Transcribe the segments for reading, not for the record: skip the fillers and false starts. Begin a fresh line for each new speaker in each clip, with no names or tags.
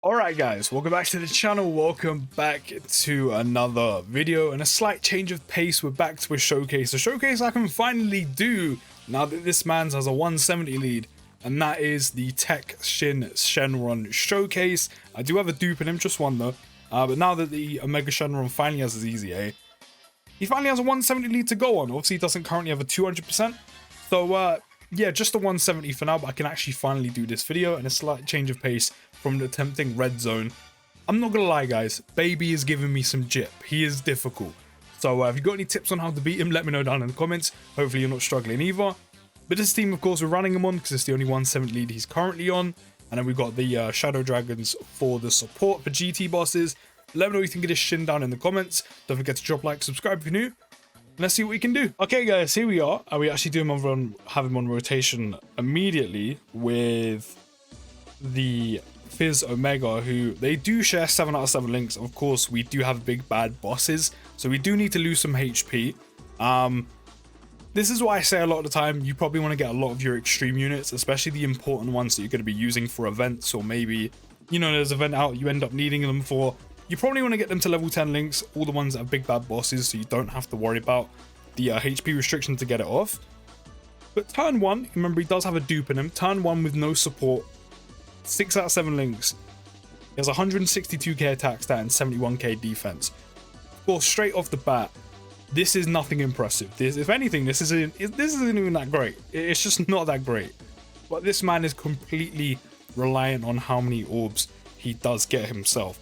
Alright guys, welcome back to the channel, welcome back to another video and a slight change of pace. We're back to a showcase I can finally do now that this man has a 170 lead, and that is the TEQ Syn Shenron showcase. I do have a dupe in him, just one though, but now that the Omega Shenron finally has his easy A, he finally has a 170 lead to go on. Obviously he doesn't currently have a 200%, so yeah, just a 170 for now, but I can actually finally do this video and a slight change of pace from the tempting red zone. I'm not gonna lie guys, baby is giving me some jip. He is difficult. So if you got any tips on how to beat him, let me know down in the comments. Hopefully you're not struggling either. But this team, of course, we're running him on because it's the only 170 lead he's currently on. And then we've got the Shadow Dragons for the support for GT bosses. Let me know what you think of this Shin down in the comments. Don't forget to drop a like, subscribe if you're new. Let's see what we can do. Okay guys, here we are. We actually do have him on rotation immediately with the Fizz Omega, who they do share 7 out of 7 links. Of course, we do have big bad bosses, so we do need to lose some HP. This is why I say a lot of the time, you probably want to get a lot of your extreme units, especially the important ones that you're going to be using for events, or maybe, you know, there's an event out you end up needing them for. You probably want to get them to level 10 links, all the ones that have big bad bosses, so you don't have to worry about the HP restriction to get it off. But turn 1, remember he does have a dupe in him, turn 1 with no support, 6 out of 7 links. He has 162k attack stat and 71k defense. Of course, straight off the bat, this is nothing impressive. If anything, this isn't even that great. It's just not that great. But this man is completely reliant on how many orbs he does get himself.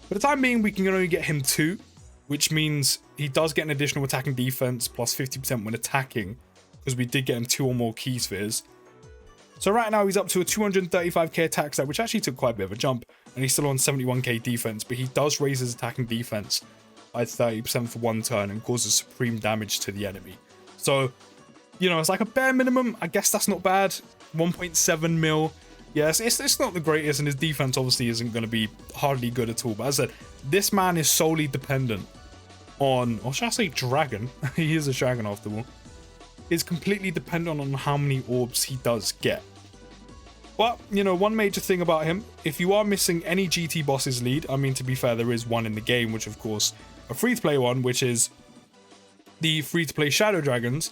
For the time being, we can only get him 2, which means he does get an additional attacking defense plus 50% when attacking, because we did get him 2 or more key spheres. So right now he's up to a 235k attack stat, which actually took quite a bit of a jump, and he's still on 71k defense, but he does raise his attacking defense by 30% for 1 turn and causes supreme damage to the enemy. So, you know, it's like a bare minimum. I guess that's not bad. 1.7 mil. Yes, it's not the greatest, and his defense obviously isn't going to be hardly good at all. But as I said, this man is solely dependent on, or should I say dragon? He is a dragon after all. Is completely dependent on how many orbs he does get. But, you know, one major thing about him, if you are missing any GT bosses lead, I mean, to be fair, there is one in the game, which of course, a free-to-play one, which is the free-to-play Shadow Dragons.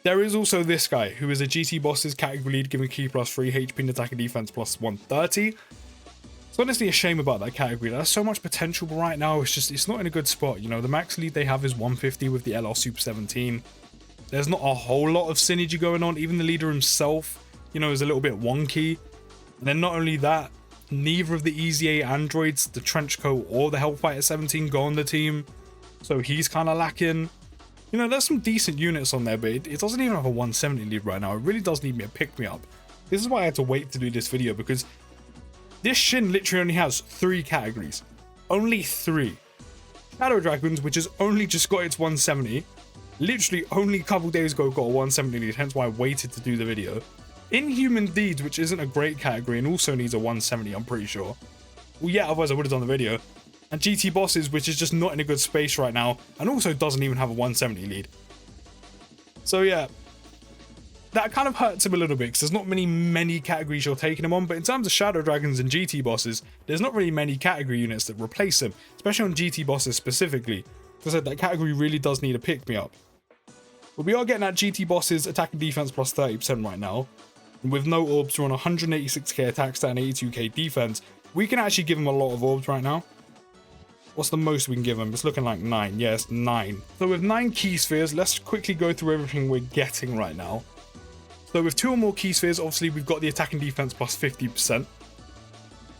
There is also this guy, who is a GT bosses category lead, giving key plus 3 HP and attack and defense plus 130. It's honestly a shame about that category. There's so much potential, but right now it's not in a good spot. You know, the max lead they have is 150 with the LR Super 17. There's not a whole lot of synergy going on. Even the leader himself, you know, is a little bit wonky. And then not only that, neither of the Easy A androids, the Trenchcoat or the Hellfighter 17, go on the team. So he's kind of lacking. You know, there's some decent units on there, but it doesn't even have a 170 lead right now. It really does need me a pick-me-up. This is why I had to wait to do this video, because this Shin literally only has 3 categories. Only 3. Shadow Dragons, which has only just got its 170. Literally only a couple days ago got a 170 lead, hence why I waited to do the video. Inhuman Deeds, which isn't a great category and also needs a 170, I'm pretty sure. Well, yeah, otherwise I would have done the video. And GT Bosses, which is just not in a good space right now, and also doesn't even have a 170 lead. So yeah, that kind of hurts him a little bit, because there's not many categories you're taking him on, but in terms of Shadow Dragons and GT Bosses, there's not really many category units that replace him, especially on GT Bosses specifically. As I said, that category really does need a pick-me-up. But we are getting at GT Bosses attack and defense plus 30% right now. And with no orbs, we're on 186k attack stat and 82k defense. We can actually give him a lot of orbs right now. What's the most we can give him? It's looking like 9. Yes, 9. So with 9 key spheres, let's quickly go through everything we're getting right now. So with 2 or more key spheres, obviously we've got the attack and defense plus 50%,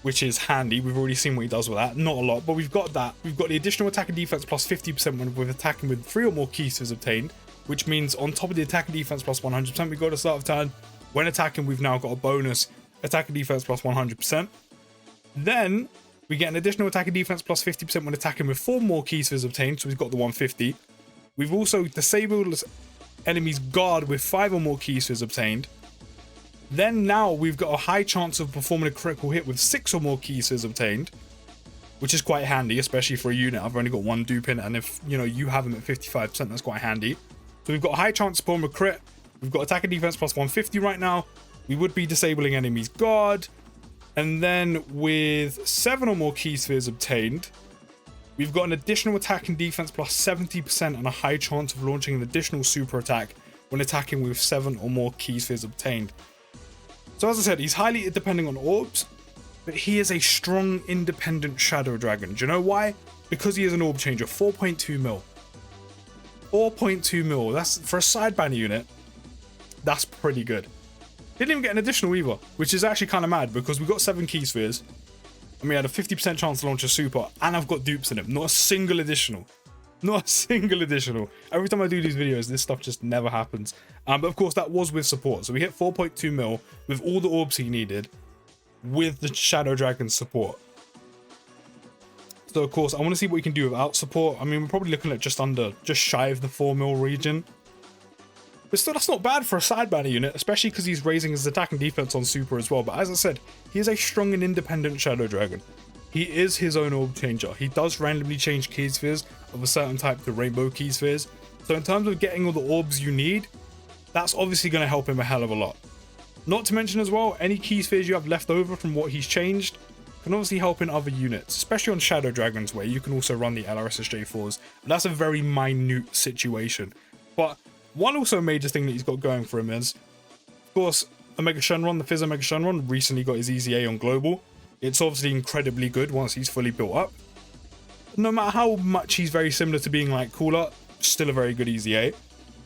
which is handy. We've already seen what he does with that. Not a lot, but we've got that. We've got the additional attack and defense plus 50% when we're attacking with 3 or more key spheres obtained, which means on top of the attack and defense plus 100%, we go to the start of turn. When attacking, we've now got a bonus attack and defense plus 100%. Then we get an additional attack and defense plus 50% when attacking with 4 more key spheres obtained, so we've got the 150. We've also disabled enemies' guard with 5 or more key spheres obtained. Then now we've got a high chance of performing a critical hit with 6 or more key spheres obtained, which is quite handy, especially for a unit. I've only got 1 dupe in, and if, you know, you have them at 55%, that's quite handy. So we've got a high chance of performing a crit. We've got attack and defense plus 150 right now. We would be disabling enemies' guard. And then with 7 or more key spheres obtained, we've got an additional attack and defense plus 70% and a high chance of launching an additional super attack when attacking with 7 or more key spheres obtained. So as I said, he's highly depending on orbs, but he is a strong independent shadow dragon. Do you know why? Because he is an orb changer. 4.2 mil. 4.2 mil. That's for a side banner unit. That's pretty good. Didn't even get an additional either, which is actually kind of mad because we got 7 key spheres and we had a 50% chance to launch a super, and I've got dupes in him. Not a single additional. Not a single additional. Every time I do these videos, this stuff just never happens. But of course, that was with support. So we hit 4.2 mil with all the orbs he needed with the Shadow Dragon support. So of course, I want to see what we can do without support. I mean, we're probably looking at just shy of the 4 mil region. But still, that's not bad for a side banner unit, especially because he's raising his attack and defense on super as well. But as I said, he is a strong and independent Shadow Dragon. He is his own orb changer. He does randomly change key spheres of a certain type to rainbow key spheres. So in terms of getting all the orbs you need, that's obviously going to help him a hell of a lot. Not to mention as well, any key spheres you have left over from what he's changed can obviously help in other units, especially on Shadow Dragons, where you can also run the LRSSJ4s. That's a very minute situation. But one also major thing that he's got going for him is, of course, Omega Shenron, the Fizz Omega Shenron, recently got his Easy A on Global. It's obviously incredibly good once he's fully built up. No matter how much he's very similar to being like Cooler, still a very good Easy A.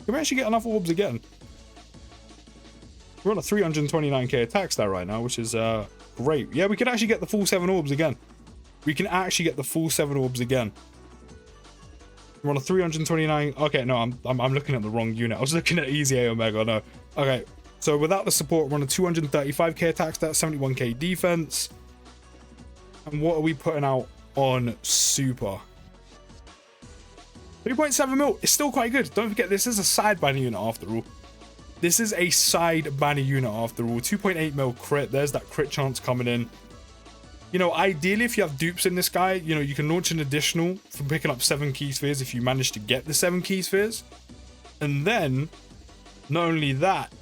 Can we actually get enough orbs again? We're on a 329k attack stat right now, which is great. Yeah, we can actually get the full 7 orbs again. We can actually get the full 7 orbs again. We're on a 329. Okay, no, I'm looking at the wrong unit. I was looking at Easy A Omega. No. Okay, so without the support, we're on a 235k attack stat, 71k defense. And what are we putting out on super? 3.7 mil. It's still quite good. Don't forget, this is a side banner unit after all. This is a side banner unit after all. 2.8 mil crit. There's that crit chance coming in. You know, ideally, if you have dupes in this guy, you know, you can launch an additional from picking up 7 key spheres if you manage to get the 7 key spheres. And then, not only that,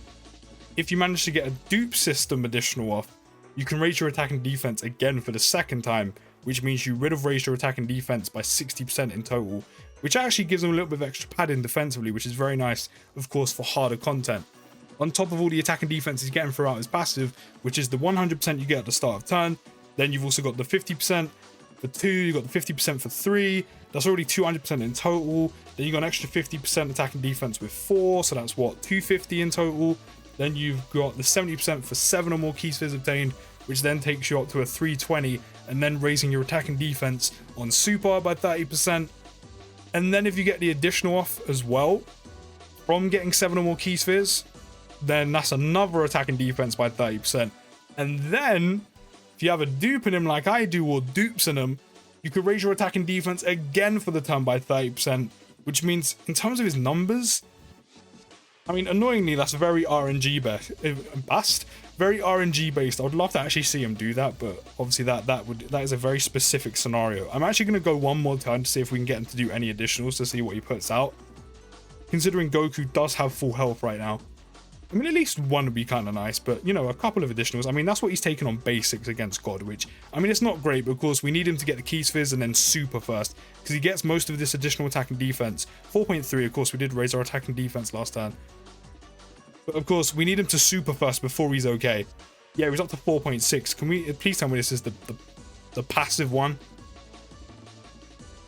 if you manage to get a dupe system additional off, you can raise your attack and defense again for the second time, which means you rid of raise your attack and defense by 60% in total, which actually gives them a little bit of extra padding defensively, which is very nice, of course, for harder content. On top of all the attack and defense he's getting throughout his passive, which is the 100% you get at the start of turn. Then you've also got the 50% for 2, you've got the 50% for 3, that's already 200% in total. Then you got an extra 50% attack and defense with 4, so that's what, 250 in total. Then you've got the 70% for 7 or more key spheres obtained, which then takes you up to a 320, and then raising your attack and defense on super by 30%. And then if you get the additional off as well, from getting 7 or more key spheres, then that's another attack and defense by 30%. And then, if you have a dupe in him like I do, or dupes in him, you could raise your attack and defense again for the turn by 30%, which means in terms of his numbers, I mean, annoyingly, that's very RNG based. Very RNG based. I would love to actually see him do that, but obviously that is a very specific scenario. I'm actually going to go one more turn to see if we can get him to do any additionals to see what he puts out. Considering Goku does have full health right now, I mean, at least one would be kind of nice, but, you know, a couple of additionals. I mean, that's what he's taken on basics against God, which, I mean, it's not great because we need him to get the key spheres and then super first, because he gets most of this additional attack and defense. 4.3, of course, we did raise our attack and defense last turn. But, of course, we need him to super first before he's okay. Yeah, he was up to 4.6. Can we, please tell me this is the passive one?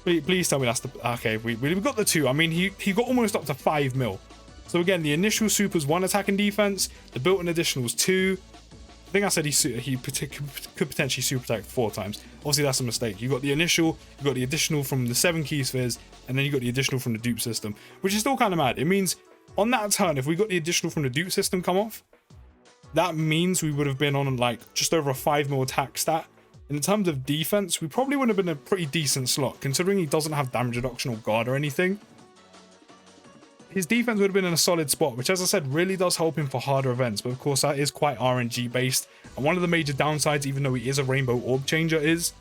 Please tell me that's the, okay, we got the 2. I mean, he got almost up to 5 mil. So again, the initial super's 1 attack and defense, the built-in additional is 2. I think I said he could potentially super attack 4 times. Obviously, that's a mistake. You got the initial, you got the additional from the 7 key spheres, and then you got the additional from the dupe system, which is still kind of mad. It means on that turn, if we got the additional from the dupe system come off, that means we would have been on like just over a 5 mil attack stat. In terms of defense, we probably would have been a pretty decent slot, considering he doesn't have damage reduction or guard or anything. His defense would have been in a solid spot, which, as I said, really does help him for harder events. But of course, that is quite RNG based. And one of the major downsides, even though he is a rainbow orb changer, is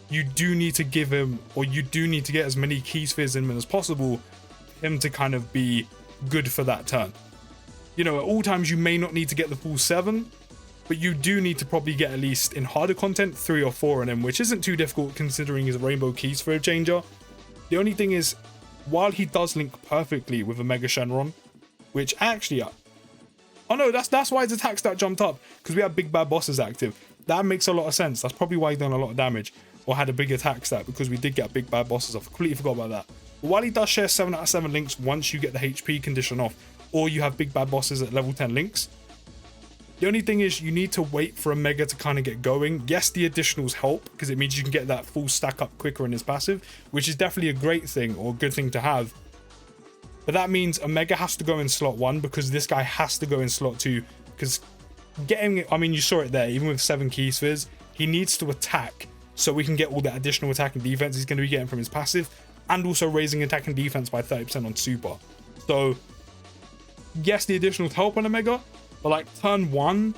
you do need to give him, or you do need to get as many key spheres in him as possible for him to kind of be good for that turn. You know, at all times you may not need to get the full 7, but you do need to probably get at least in harder content 3 or 4 on him, which isn't too difficult considering his rainbow keys for a changer. The only thing is, while he does link perfectly with a Mega Shenron, which actually, oh no, that's why his attack stat jumped up, because we have big bad bosses active. That makes a lot of sense. That's probably why he's done a lot of damage or had a big attack stat, because we did get big bad bosses. I completely forgot about that. But while he does share 7 out of 7 links once you get the HP condition off, or you have big bad bosses at level 10 links, the only thing is you need to wait for a Mega to kind of get going. Yes, the additionals help because it means you can get that full stack up quicker in his passive, which is definitely a great thing or a good thing to have. But that means a Mega has to go in slot 1 because this guy has to go in slot 2, because getting, I mean, you saw it there, even with 7 key spheres, he needs to attack so we can get all that additional attack and defense he's going to be getting from his passive, and also raising attack and defense by 30% on super. So yes, the additionals help on a Mega, but like turn 1,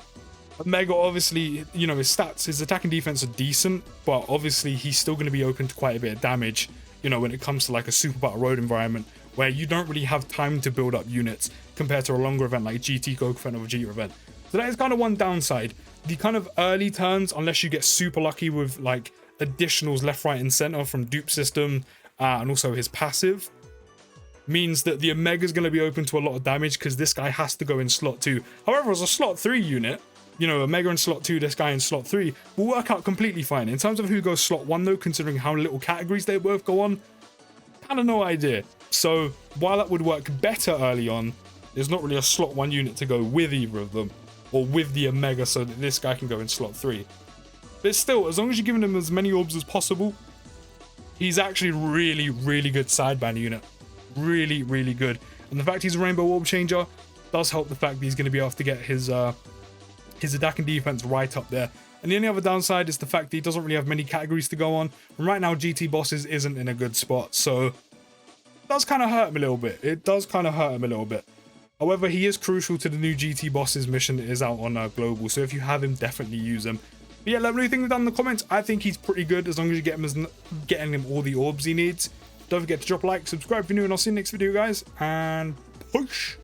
a Mega, obviously, you know, his stats, his attack and defense are decent, but obviously he's still going to be open to quite a bit of damage, you know, when it comes to like a super battle road environment where you don't really have time to build up units compared to a longer event like GT Dokkan or Vegeta event. So that is kind of one downside. The kind of early turns, unless you get super lucky with like additionals left, right and center from dupe system and also his passive, means that the Omega is going to be open to a lot of damage because this guy has to go in slot 2. However, as a slot 3 unit, you know, Omega in slot 2, this guy in slot 3 will work out completely fine. In terms of who goes slot 1 though, considering how little categories they both go on, kind of no idea. So while that would work better early on, there's not really a slot 1 unit to go with either of them, or with the Omega, so that this guy can go in slot 3. But still, as long as you're giving him as many orbs as possible, he's actually really good sideband unit. Really good. And the fact he's a rainbow orb changer does help the fact that he's going to be able to get his attack and defense right up there. And the only other downside is the fact that he doesn't really have many categories to go on, and right now GT bosses isn't in a good spot, so it does kind of hurt him a little bit. It does kind of hurt him a little bit. However, he is crucial to the new GT bosses mission that is out on global, so if you have him, definitely use him. But yeah, let me know what you think down in the comments. I think he's pretty good as long as you get him getting him all the orbs he needs. Don't forget to drop a like, subscribe if you're new, and I'll see you in the next video, guys, and push!